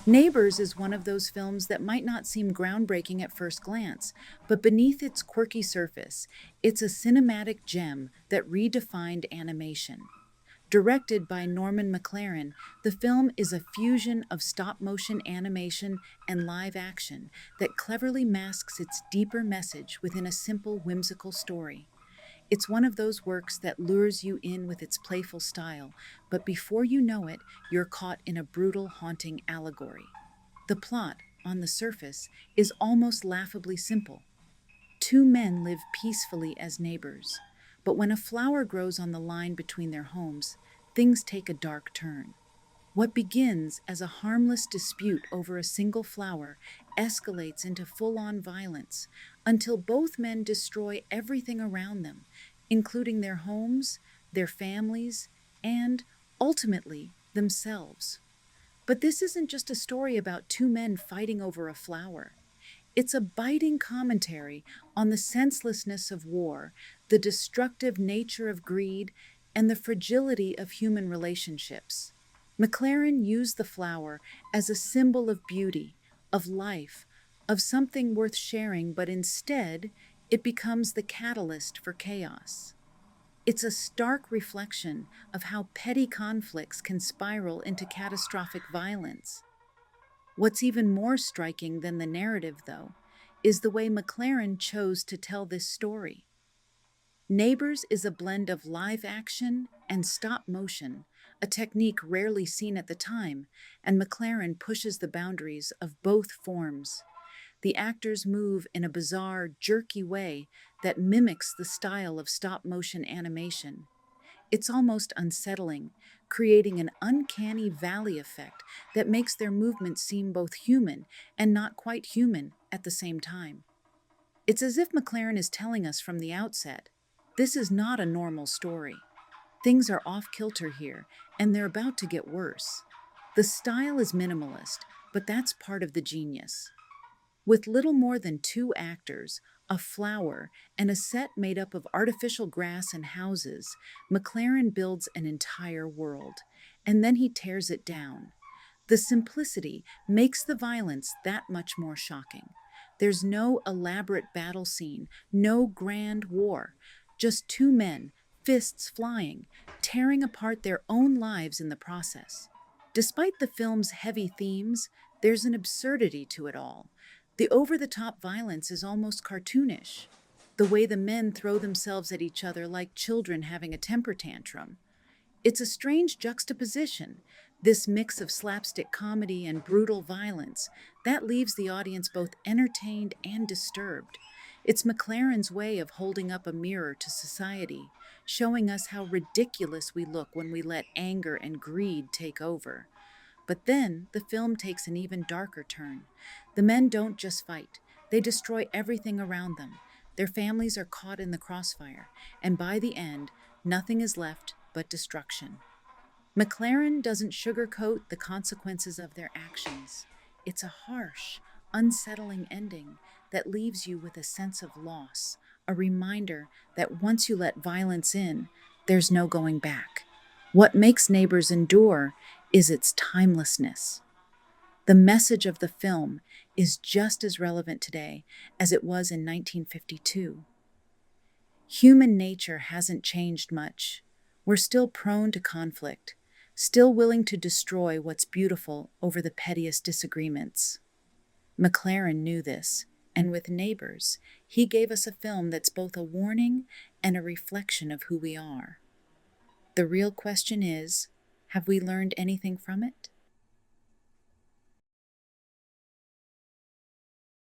Neighbors is one of those films that might not seem groundbreaking at first glance, but beneath its quirky surface, it's a cinematic gem that redefined animation. Directed by Norman McLaren, the film is a fusion of stop motion animation and live action that cleverly masks its deeper message within a simple, whimsical story. It's one of those works that lures you in with its playful style, but before you know it, you're caught in a brutal, haunting allegory. The plot, on the surface, is almost laughably simple. Two men live peacefully as neighbors, but when a flower grows on the line between their homes, things take a dark turn. What begins as a harmless dispute over a single flower escalates into full on violence until both men destroy everything around them, including their homes, their families, and, ultimately, themselves. But this isn't just a story about two men fighting over a flower. It's a biting commentary on the senselessness of war, the destructive nature of greed, and the fragility of human relationships. McLaren used the flower as a symbol of beauty, of life, of something worth sharing, but instead, it becomes the catalyst for chaos. It's a stark reflection of how petty conflicts can spiral into catastrophic violence. What's even more striking than the narrative, though, is the way McLaren chose to tell this story. Neighbors is a blend of live action and stop motion, a technique rarely seen at the time, and McLaren pushes the boundaries of both forms. The actors move in a bizarre, jerky way that mimics the style of stop motion animation. It's almost unsettling, creating an uncanny valley effect that makes their movements seem both human and not quite human at the same time. It's as if McLaren is telling us from the outset, this is not a normal story. Things are off kilter here, and they're about to get worse. The style is minimalist, but that's part of the genius. With little more than two actors, a flower, and a set made up of artificial grass and houses, McLaren builds an entire world, and then he tears it down. The simplicity makes the violence that much more shocking. There's no elaborate battle scene, no grand war, just two men, fists flying, tearing apart their own lives in the process. Despite the film's heavy themes, there's an absurdity to it all. The over the top violence is almost cartoonish. The way the men throw themselves at each other like children having a temper tantrum. It's a strange juxtaposition, this mix of slapstick comedy and brutal violence, that leaves the audience both entertained and disturbed. It's McLaren's way of holding up a mirror to society, showing us how ridiculous we look when we let anger and greed take over. But then the film takes an even darker turn. The men don't just fight, they destroy everything around them. Their families are caught in the crossfire, and by the end, nothing is left but destruction. McLaren doesn't sugarcoat the consequences of their actions. It's a harsh, unsettling ending that leaves you with a sense of loss, a reminder that once you let violence in, there's no going back. What makes Neighbors endure is its timelessness. The message of the film is just as relevant today as it was in 1952. Human nature hasn't changed much. We're still prone to conflict, still willing to destroy what's beautiful over the pettiest disagreements. McLaren knew this, and with Neighbors, he gave us a film that's both a warning and a reflection of who we are. The real question is, have we learned anything from it?